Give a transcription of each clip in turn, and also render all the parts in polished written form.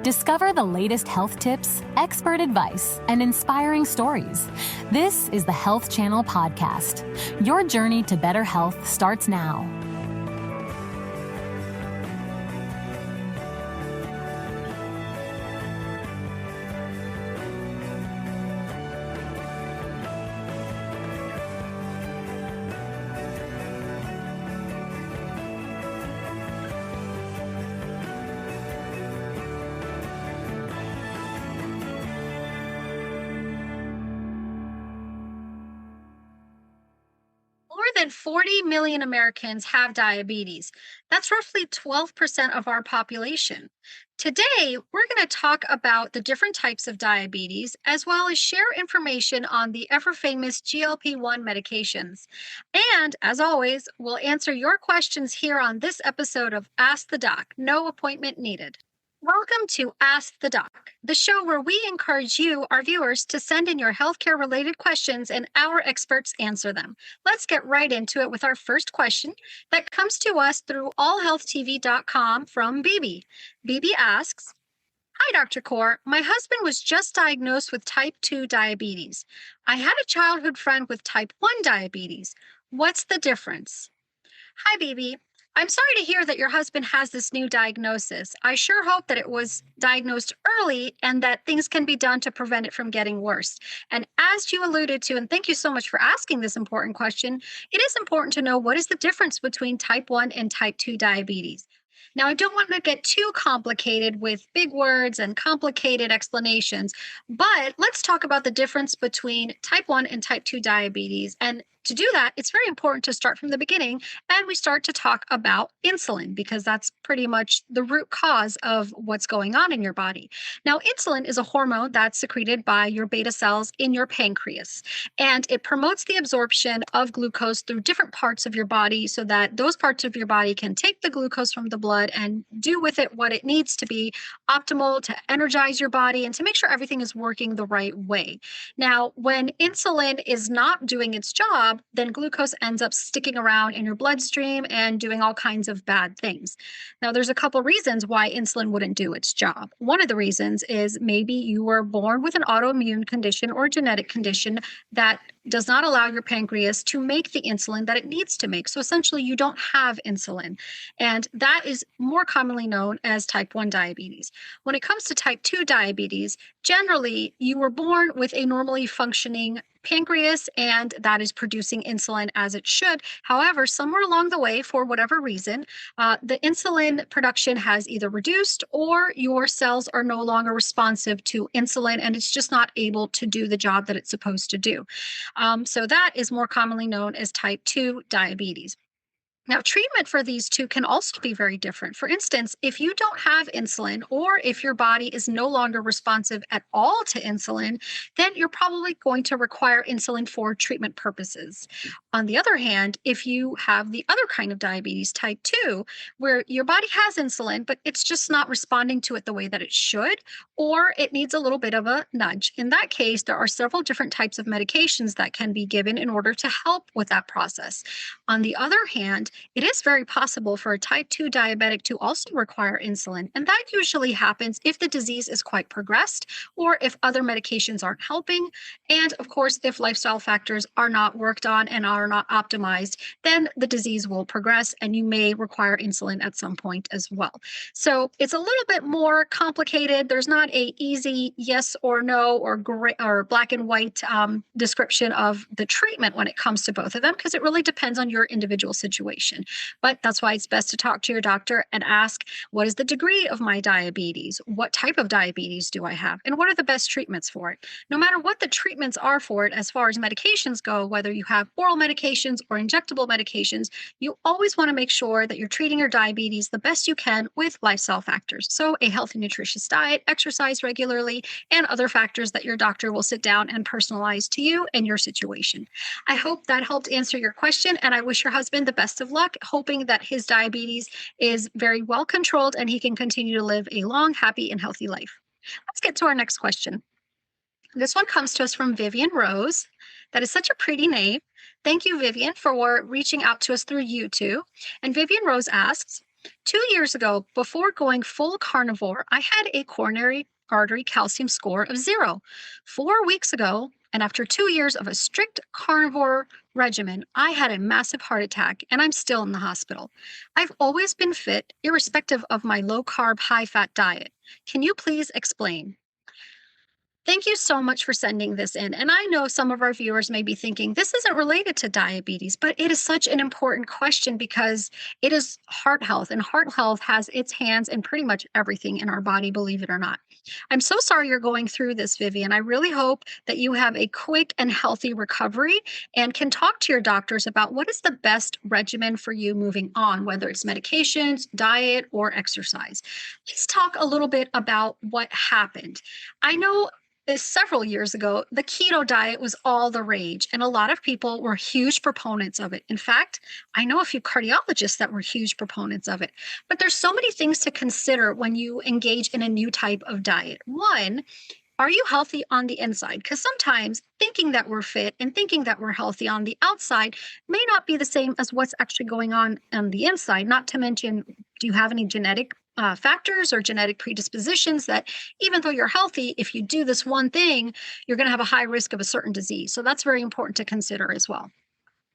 Discover the latest health tips, expert advice, and inspiring stories. This is the Health Channel Podcast. Your journey to better health starts now. More than 40 million Americans have diabetes. That's roughly 12% of our population. Today, we're going to talk about the different types of diabetes, as well as share information on the ever famous GLP-1 medications. And as always, we'll answer your questions here on this episode of Ask the Doc. No appointment needed. Welcome to Ask the Doc, the show where we encourage you, our viewers, to send in your healthcare related questions and our experts answer them. Let's get right into it with our first question that comes to us through allhealthtv.com from Bibi. Bibi asks, "Hi, Dr. Kaur. My husband was just diagnosed with type 2 diabetes. I had a childhood friend with type 1 diabetes. What's the difference?" Hi, Bibi. I'm sorry to hear that your husband has this new diagnosis. I sure hope that it was diagnosed early and that things can be done to prevent it from getting worse. And as you alluded to, and thank you so much for asking this important question, it is important to know what is the difference between type 1 and type 2 diabetes. Now, I don't want to get too complicated with big words and complicated explanations, but let's talk about the difference between type 1 and type 2 diabetes. And to do that, it's very important to start from the beginning, and we start to talk about insulin because that's pretty much the root cause of what's going on in your body. Now, insulin is a hormone that's secreted by your beta cells in your pancreas, and it promotes the absorption of glucose through different parts of your body so that those parts of your body can take the glucose from the blood and do with it what it needs to be optimal to energize your body and to make sure everything is working the right way. Now, when insulin is not doing its job, then glucose ends up sticking around in your bloodstream and doing all kinds of bad things. Now, there's a couple reasons why insulin wouldn't do its job. One of the reasons is maybe you were born with an autoimmune condition or genetic condition that does not allow your pancreas to make the insulin that it needs to make. So essentially, you don't have insulin. And that is more commonly known as type 1 diabetes. When it comes to type 2 diabetes, generally, you were born with a normally functioning pancreas, and that is producing insulin as it should. However, somewhere along the way, for whatever reason, the insulin production has either reduced or your cells are no longer responsive to insulin, and it's just not able to do the job that it's supposed to do. So that is more commonly known as type 2 diabetes. Now, treatment for these two can also be very different. For instance, if you don't have insulin or if your body is no longer responsive at all to insulin, then you're probably going to require insulin for treatment purposes. On the other hand, if you have the other kind of diabetes, type 2, where your body has insulin, but it's just not responding to it the way that it should, or it needs a little bit of a nudge. In that case, there are several different types of medications that can be given in order to help with that process. On the other hand, it is very possible for a type 2 diabetic to also require insulin, and that usually happens if the disease is quite progressed or if other medications aren't helping. And of course, if lifestyle factors are not worked on and are not optimized, then the disease will progress and you may require insulin at some point as well. So it's a little bit more complicated. There's not a easy yes or no or gray or black and white description of the treatment when it comes to both of them because it really depends on your individual situation. But that's why it's best to talk to your doctor and ask, what is the degree of my diabetes? What type of diabetes do I have? And what are the best treatments for it? No matter what the treatments are for it, as far as medications go, whether you have oral medications or injectable medications, you always want to make sure that you're treating your diabetes the best you can with lifestyle factors. So a healthy, nutritious diet, exercise regularly, and other factors that your doctor will sit down and personalize to you and your situation. I hope that helped answer your question, and I wish your husband the best of luck, hoping that his diabetes is very well controlled and he can continue to live a long, happy, and healthy life. Let's get to our next question. This one comes to us from Vivian Rose. That is such a pretty name. Thank you, Vivian, for reaching out to us through YouTube. And Vivian Rose asks, 2 years ago, before going full carnivore, I had a coronary artery calcium score of 0. 4 weeks ago, and after 2 years of a strict carnivore regimen, I had a massive heart attack and I'm still in the hospital. I've always been fit, irrespective of my low carb, high fat diet. Can you please explain? Thank you so much for sending this in. And I know some of our viewers may be thinking this isn't related to diabetes, but it is such an important question because it is heart health, and heart health has its hands in pretty much everything in our body, believe it or not. I'm so sorry you're going through this, Vivian. I really hope that you have a quick and healthy recovery and can talk to your doctors about what is the best regimen for you moving on, whether it's medications, diet, or exercise. Let's talk a little bit about what happened. I know several years ago, the keto diet was all the rage, and a lot of people were huge proponents of it. In fact, I know a few cardiologists that were huge proponents of it. But there's so many things to consider when you engage in a new type of diet. One, are you healthy on the inside? Because sometimes thinking that we're fit and thinking that we're healthy on the outside may not be the same as what's actually going on the inside. Not to mention, do you have any genetic factors or genetic predispositions that even though you're healthy, if you do this one thing, you're going to have a high risk of a certain disease. So that's very important to consider as well.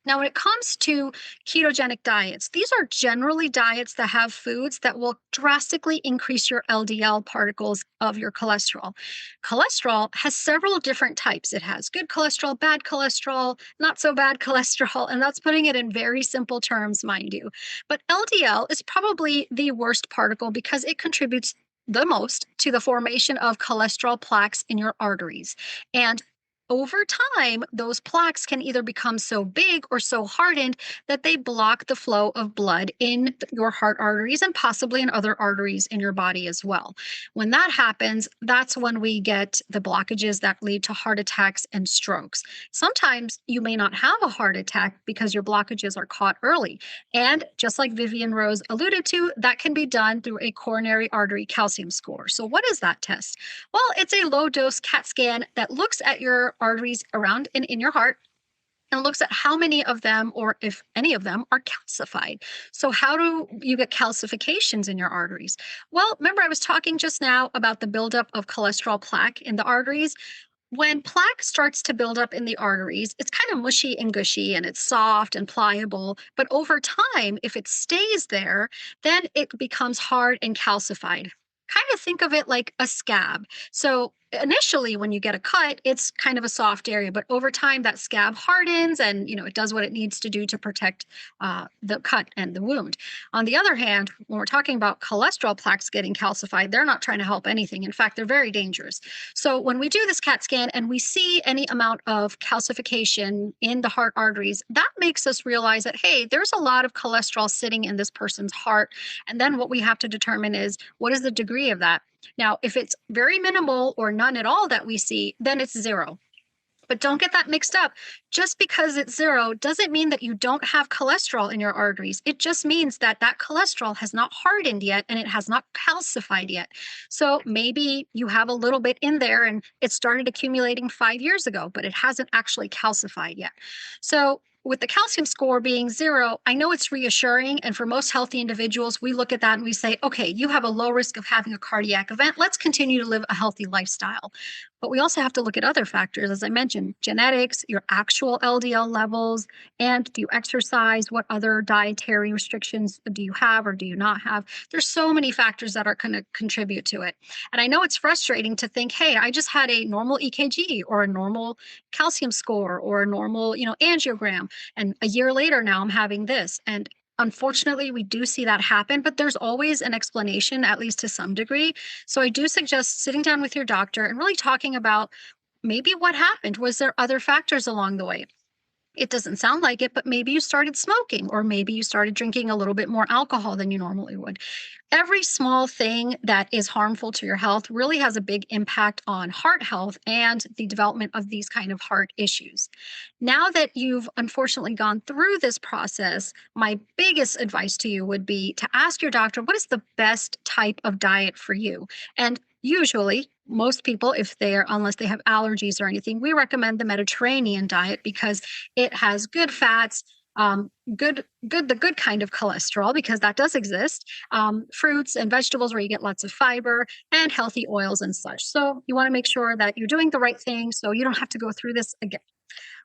Now, when it comes to ketogenic diets, these are generally diets that have foods that will drastically increase your LDL particles of your cholesterol. Cholesterol has several different types. It has good cholesterol, bad cholesterol, not so bad cholesterol, and that's putting it in very simple terms, mind you. But LDL is probably the worst particle because it contributes the most to the formation of cholesterol plaques in your arteries. And over time, those plaques can either become so big or so hardened that they block the flow of blood in your heart arteries and possibly in other arteries in your body as well. When that happens, that's when we get the blockages that lead to heart attacks and strokes. Sometimes you may not have a heart attack because your blockages are caught early. And just like Vivian Rose alluded to, that can be done through a coronary artery calcium score. So, what is that test? Well, it's a low dose CAT scan that looks at your arteries around and in your heart and looks at how many of them, or if any of them, are calcified. So, how do you get calcifications in your arteries? Well, remember, I was talking just now about the buildup of cholesterol plaque in the arteries. When plaque starts to build up in the arteries, it's kind of mushy and gushy and it's soft and pliable. But over time, if it stays there, then it becomes hard and calcified. Kind of think of it like a scab. So initially when you get a cut, it's kind of a soft area, but over time that scab hardens and it does what it needs to do to protect the cut and the wound. On the other hand, when we're talking about cholesterol plaques getting calcified, they're not trying to help anything. In fact, they're very dangerous. So when we do this CAT scan and we see any amount of calcification in the heart arteries, that makes us realize that, hey, there's a lot of cholesterol sitting in this person's heart. And then what we have to determine is what is the degree of that? Now, if it's very minimal or none at all that we see, then it's 0. But don't get that mixed up. Just because it's 0 doesn't mean that you don't have cholesterol in your arteries. It just means that that cholesterol has not hardened yet and it has not calcified yet. So maybe you have a little bit in there and it started accumulating 5 years ago, but it hasn't actually calcified yet. So with the calcium score being 0, I know it's reassuring. And for most healthy individuals, we look at that and we say, okay, you have a low risk of having a cardiac event. Let's continue to live a healthy lifestyle. But we also have to look at other factors, as I mentioned, genetics, your actual LDL levels, and do you exercise? What other dietary restrictions do you have or do you not have? There's so many factors that are going to contribute to it. And I know it's frustrating to think, hey, I just had a normal EKG or a normal calcium score or a normal, angiogram. And a year later now I'm having this. And unfortunately, we do see that happen, but there's always an explanation, at least to some degree. So I do suggest sitting down with your doctor and really talking about maybe what happened. Was there other factors along the way? It doesn't sound like it, but maybe you started smoking, or maybe you started drinking a little bit more alcohol than you normally would. Every small thing that is harmful to your health really has a big impact on heart health and the development of these kind of heart issues. Now that you've unfortunately gone through this process, my biggest advice to you would be to ask your doctor, what is the best type of diet for you? And usually, most people, unless they have allergies or anything, we recommend the Mediterranean diet because it has good fats, the good kind of cholesterol, because that does exist, fruits and vegetables where you get lots of fiber, and healthy oils and such. So you want to make sure that you're doing the right thing so you don't have to go through this again.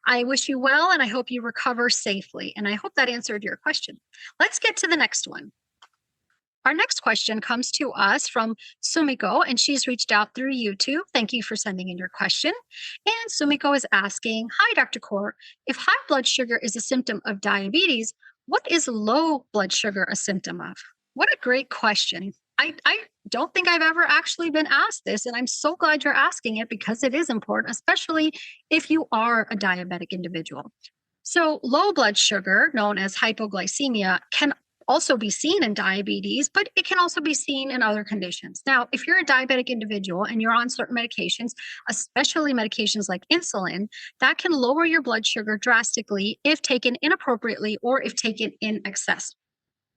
I wish you well, and I hope you recover safely. And I hope that answered your question. Let's get to the next one. Our next question comes to us from Sumiko, and she's reached out through YouTube. Thank you for sending in your question. And Sumiko is asking, "Hi, Dr. Kaur. If high blood sugar is a symptom of diabetes, what is low blood sugar a symptom of?" What a great question. I don't think I've ever actually been asked this, and I'm so glad you're asking it because it is important, especially if you are a diabetic individual. So, low blood sugar, known as hypoglycemia, can also be seen in diabetes, but it can also be seen in other conditions. Now, if you're a diabetic individual and you're on certain medications, especially medications like insulin, that can lower your blood sugar drastically if taken inappropriately or if taken in excess.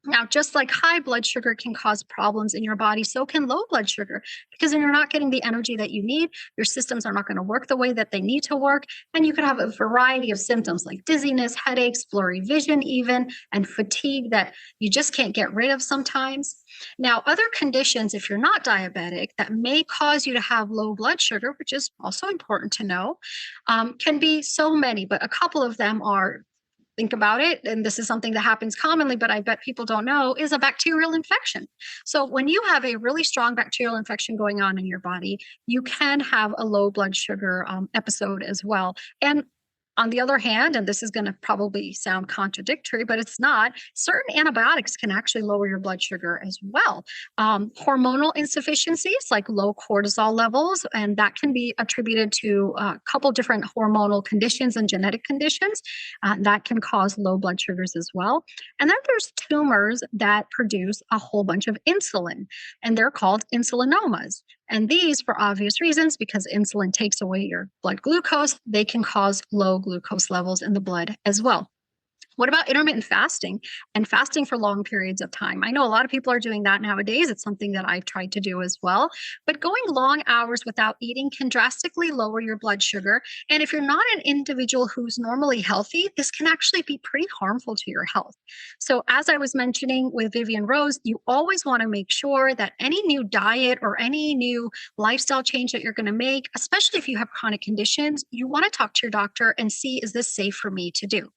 Now, just like high blood sugar can cause problems in your body, so can low blood sugar, because then you're not getting the energy that you need. Your systems are not going to work the way that they need to work. And you could have a variety of symptoms like dizziness, headaches, blurry vision, even, and fatigue that you just can't get rid of sometimes. Now, other conditions, if you're not diabetic, that may cause you to have low blood sugar, which is also important to know, can be so many, but a couple of them are, think about it, and this is something that happens commonly, but I bet people don't know, is a bacterial infection. So when you have a really strong bacterial infection going on in your body, you can have a low blood sugar episode as well. And on the other hand, and this is going to probably sound contradictory, but it's not, certain antibiotics can actually lower your blood sugar as well. Hormonal insufficiencies like low cortisol levels, and that can be attributed to a couple different hormonal conditions and genetic conditions that can cause low blood sugars as well. And then there's tumors that produce a whole bunch of insulin, and they're called insulinomas. And these, for obvious reasons, because insulin takes away your blood glucose, they can cause low glucose levels in the blood as well. What about intermittent fasting and fasting for long periods of time? I know a lot of people are doing that nowadays. It's something that I've tried to do as well. But going long hours without eating can drastically lower your blood sugar. And if you're not an individual who's normally healthy, this can actually be pretty harmful to your health. So as I was mentioning with Vivian Rose, you always want to make sure that any new diet or any new lifestyle change that you're going to make, especially if you have chronic conditions, you want to talk to your doctor and see, is this safe for me to do?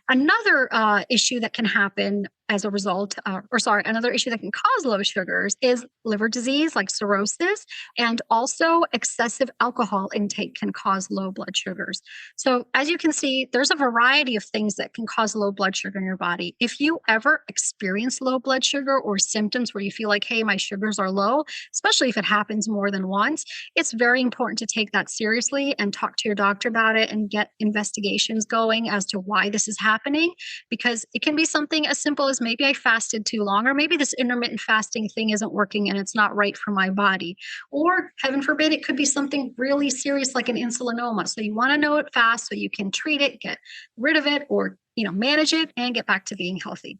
Another issue that can happen as a result, another issue that can cause low sugars is liver disease like cirrhosis, and also excessive alcohol intake can cause low blood sugars. So as you can see, there's a variety of things that can cause low blood sugar in your body. If you ever experience low blood sugar or symptoms where you feel like, hey, my sugars are low, especially if it happens more than once, it's very important to take that seriously and talk to your doctor about it and get investigations going as to why this is happening, because it can be something as simple as maybe I fasted too long, or maybe this intermittent fasting thing isn't working and it's not right for my body. Or heaven forbid, it could be something really serious like an insulinoma. So you want to know it fast so you can treat it, get rid of it, or manage it and get back to being healthy.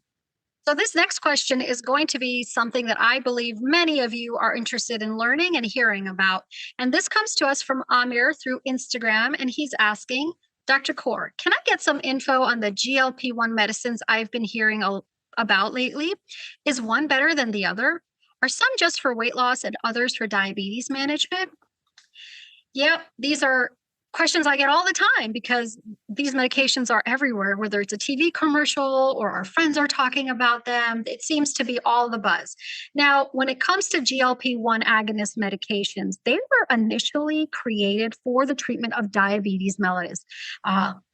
So this next question is going to be something that I believe many of you are interested in learning and hearing about. And this comes to us from Amir through Instagram, and he's asking, "Dr. Kaur, can I get some info on the GLP-1 medicines I've been hearing about lately? Is one better than the other? Are some just for weight loss and others for diabetes management?" Yep, these are questions I get all the time because these medications are everywhere, whether it's a TV commercial or our friends are talking about them. It seems to be all the buzz. Now, when it comes to GLP-1 agonist medications, they were initially created for the treatment of diabetes mellitus,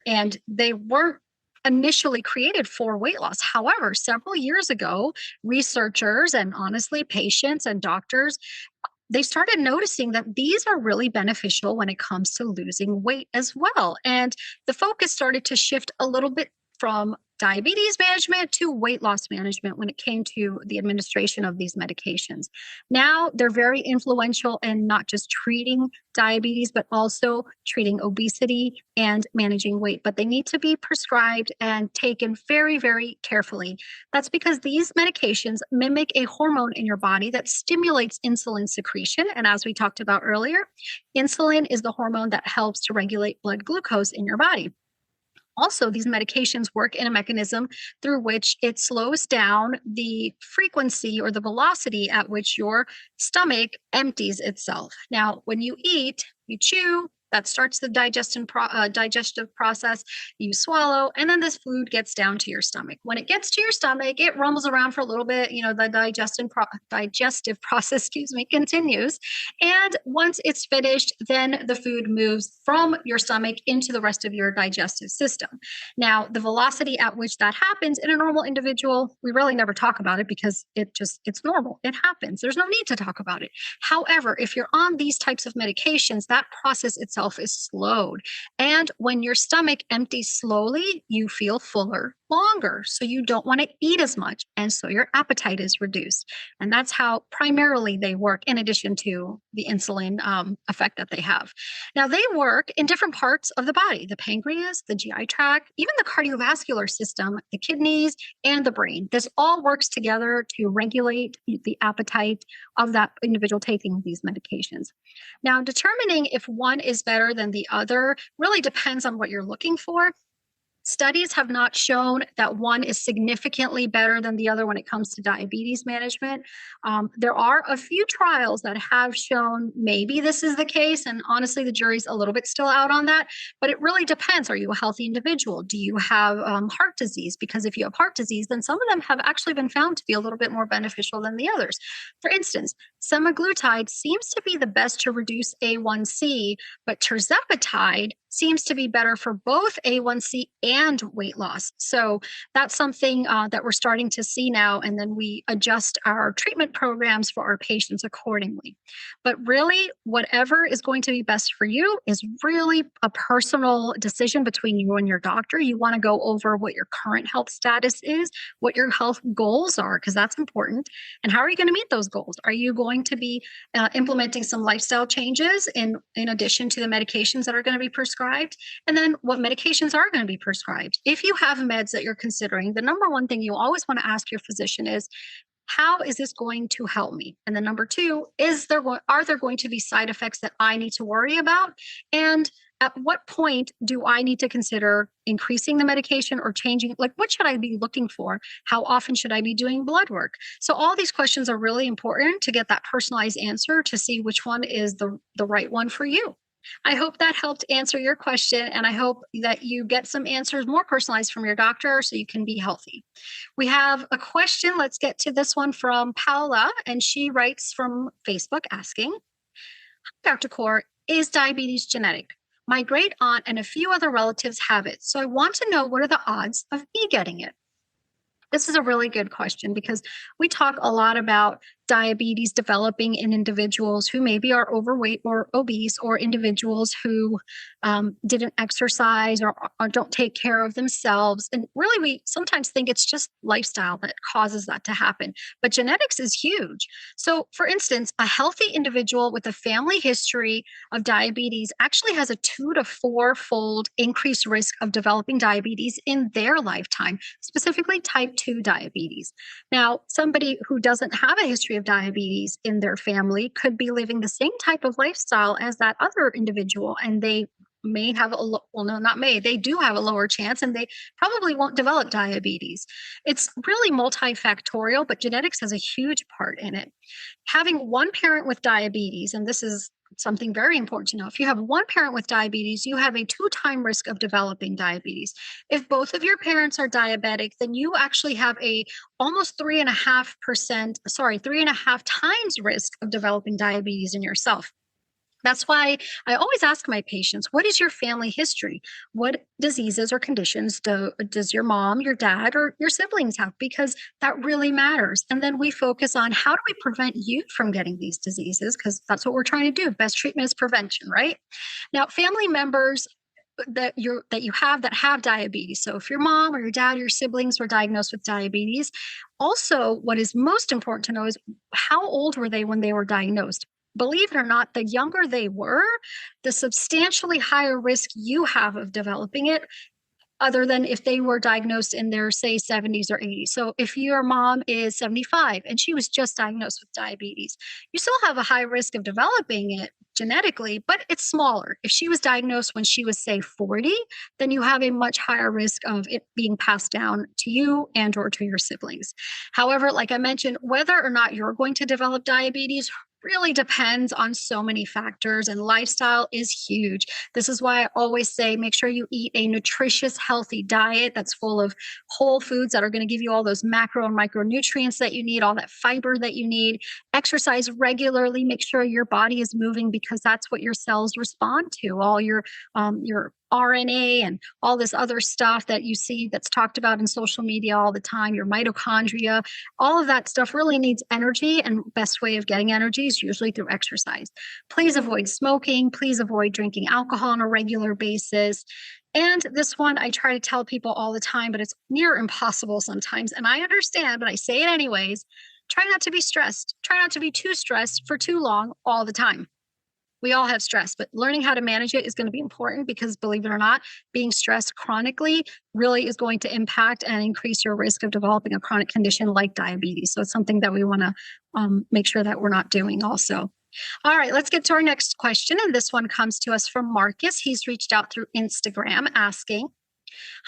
and they weren't initially created for weight loss. However, several years ago, researchers and honestly patients and doctors, they started noticing that these are really beneficial when it comes to losing weight as well. And the focus started to shift a little bit from diabetes management to weight loss management when it came to the administration of these medications. Now they're very influential in not just treating diabetes, but also treating obesity and managing weight. But they need to be prescribed and taken very, very carefully. That's because these medications mimic a hormone in your body that stimulates insulin secretion. And as we talked about earlier, insulin is the hormone that helps to regulate blood glucose in your body. Also, these medications work in a mechanism through which it slows down the frequency or the velocity at which your stomach empties itself. Now, when you eat, you chew, that starts the digestive process. You swallow, and then this food gets down to your stomach. When it gets to your stomach, it rumbles around for a little bit. The digestive process, continues. And once it's finished, then the food moves from your stomach into the rest of your digestive system. Now, the velocity at which that happens in a normal individual, we really never talk about it because it's normal. It happens. There's no need to talk about it. However, if you're on these types of medications, that process itself is slowed. And when your stomach empties slowly, you feel fuller longer. So you don't want to eat as much. And so your appetite is reduced. And that's how primarily they work, in addition to the insulin effect that they have. Now, they work in different parts of the body: the pancreas, the GI tract, even the cardiovascular system, the kidneys, and the brain. This all works together to regulate the appetite of that individual taking these medications. Now, determining if one is better than the other really depends on what you're looking for. Studies have not shown that one is significantly better than the other when it comes to diabetes management. There are a few trials that have shown maybe this is the case, and honestly, the jury's a little bit still out on that, but it really depends. Are you a healthy individual? Do you have heart disease? Because if you have heart disease, then some of them have actually been found to be a little bit more beneficial than the others. For instance, semaglutide seems to be the best to reduce A1C, but tirzepatide seems to be better for both A1C and weight loss. So that's something that we're starting to see now, and then we adjust our treatment programs for our patients accordingly. But really, whatever is going to be best for you is really a personal decision between you and your doctor. You want to go over what your current health status is, what your health goals are, because that's important, and how are you going to meet those goals? Are you going to be implementing some lifestyle changes in addition to the medications that are going to be prescribed? And then what medications are going to be prescribed? If you have meds that you're considering, the number one thing you always want to ask your physician is, how is this going to help me? And then number two, are there going to be side effects that I need to worry about? And at what point do I need to consider increasing the medication or changing? Like, what should I be looking for? How often should I be doing blood work? So all these questions are really important to get that personalized answer to see which one is the right one for you. I hope that helped answer your question, and I hope that you get some answers more personalized from your doctor so you can be healthy. We have a question. Let's get to this one from Paula, and she writes from Facebook asking, "Hi, Dr. Kaur, is diabetes genetic? My great aunt and a few other relatives have it, so I want to know, what are the odds of me getting it?" This is a really good question because we talk a lot about diabetes developing in individuals who maybe are overweight or obese, or individuals who didn't exercise or don't take care of themselves. And really, we sometimes think it's just lifestyle that causes that to happen. But genetics is huge. So, for instance, a healthy individual with a family history of diabetes actually has a 2 to 4-fold increased risk of developing diabetes in their lifetime, specifically type 2 diabetes. Now, somebody who doesn't have a history of diabetes in their family could be living the same type of lifestyle as that other individual, and they may have they do have a lower chance, and they probably won't develop diabetes. It's really multifactorial, but genetics has a huge part in it. Having one parent with diabetes, and this is something very important to know. If you have one parent with diabetes, you have a 2-time risk of developing diabetes. If both of your parents are diabetic, then you actually have a almost 3.5 times risk of developing diabetes in yourself. That's why I always ask my patients, what is your family history? What diseases or conditions does your mom, your dad, or your siblings have? Because that really matters. And then we focus on, how do we prevent you from getting these diseases? Because that's what we're trying to do. Best treatment is prevention, right? Now, family members that you have that have diabetes. So if your mom or your dad or your siblings were diagnosed with diabetes, also what is most important to know is, how old were they when they were diagnosed? Believe it or not, the younger they were, the substantially higher risk you have of developing it, other than if they were diagnosed in their, say, 70s or 80s. So if your mom is 75 and she was just diagnosed with diabetes, you still have a high risk of developing it genetically, but it's smaller. If she was diagnosed when she was, say, 40, then you have a much higher risk of it being passed down to you and or to your siblings. However, like I mentioned, whether or not you're going to develop diabetes really depends on so many factors, and lifestyle is huge. This is why I always say make sure you eat a nutritious, healthy diet that's full of whole foods that are going to give you all those macro and micronutrients that you need, all that fiber that you need. Exercise regularly. Make sure your body is moving because that's what your cells respond to. All your RNA and all this other stuff that you see that's talked about in social media all the time, your mitochondria, all of that stuff really needs energy, and best way of getting energy is usually through exercise. Please avoid smoking. Please avoid drinking alcohol on a regular basis. And this one I try to tell people all the time, but it's near impossible sometimes. And I understand, but I say it anyways. Try not to be stressed. Try not to be too stressed for too long all the time. We all have stress, but learning how to manage it is going to be important because, believe it or not, being stressed chronically really is going to impact and increase your risk of developing a chronic condition like diabetes. So it's something that we want to make sure that we're not doing also. All right, let's get to our next question. And this one comes to us from Marcus. He's reached out through Instagram asking,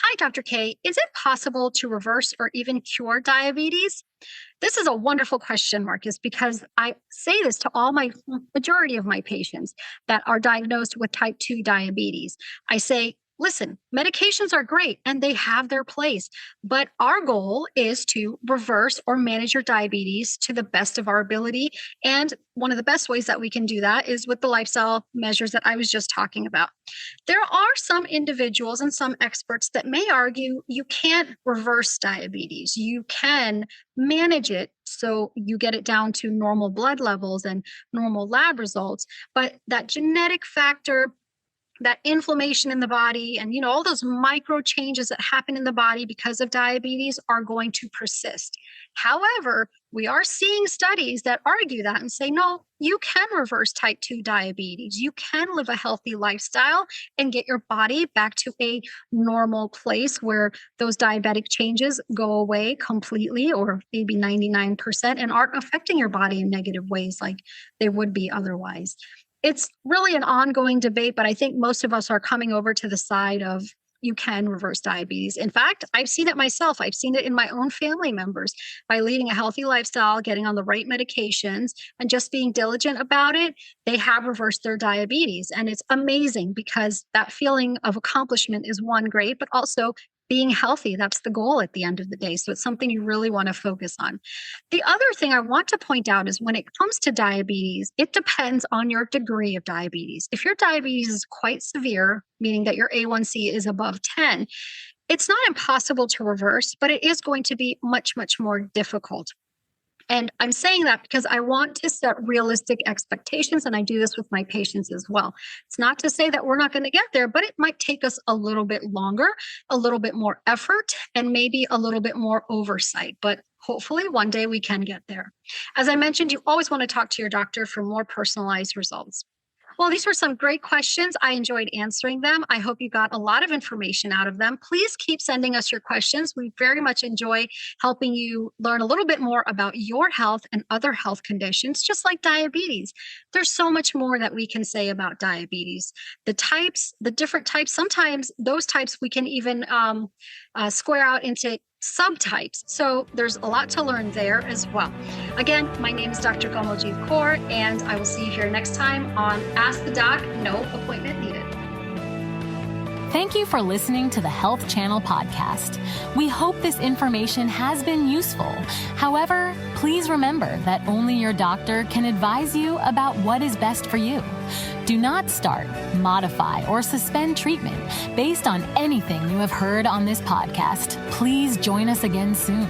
"Hi, Dr. K. Is it possible to reverse or even cure diabetes?" This is a wonderful question, Marcus, because I say this to majority of my patients that are diagnosed with type 2 diabetes. I say, listen, medications are great and they have their place, but our goal is to reverse or manage your diabetes to the best of our ability. And one of the best ways that we can do that is with the lifestyle measures that I was just talking about. There are some individuals and some experts that may argue you can't reverse diabetes. You can manage it so you get it down to normal blood levels and normal lab results, but that genetic factor, that inflammation in the body, and all those micro changes that happen in the body because of diabetes are going to persist. However, we are seeing studies that argue that and say, no, you can reverse type 2 diabetes. You can live a healthy lifestyle and get your body back to a normal place where those diabetic changes go away completely, or maybe 99%, and aren't affecting your body in negative ways like they would be otherwise. It's really an ongoing debate, but I think most of us are coming over to the side of you can reverse diabetes. In fact, I've seen it myself. I've seen it in my own family members by leading a healthy lifestyle, getting on the right medications, and just being diligent about it. They have reversed their diabetes. And it's amazing because that feeling of accomplishment is one, great, but also being healthy. That's the goal at the end of the day. So it's something you really want to focus on. The other thing I want to point out is when it comes to diabetes, it depends on your degree of diabetes. If your diabetes is quite severe, meaning that your A1C is above 10, it's not impossible to reverse, but it is going to be much, much more difficult. And I'm saying that because I want to set realistic expectations, and I do this with my patients as well. It's not to say that we're not going to get there, but it might take us a little bit longer, a little bit more effort, and maybe a little bit more oversight. But hopefully one day we can get there. As I mentioned, you always want to talk to your doctor for more personalized results. Well, these were some great questions. I enjoyed answering them. I hope you got a lot of information out of them. Please keep sending us your questions. We very much enjoy helping you learn a little bit more about your health and other health conditions, just like diabetes. There's so much more that we can say about diabetes. The types, the different types, sometimes those types we can even square out into subtypes. So there's a lot to learn there as well. Again, my name is Dr. Kamaljit Kaur, and I will see you here next time on Ask the Doc, No Appointment Needed. Thank you for listening to the Health Channel podcast. We hope this information has been useful. However, please remember that only your doctor can advise you about what is best for you. Do not start, modify, or suspend treatment based on anything you have heard on this podcast. Please join us again soon.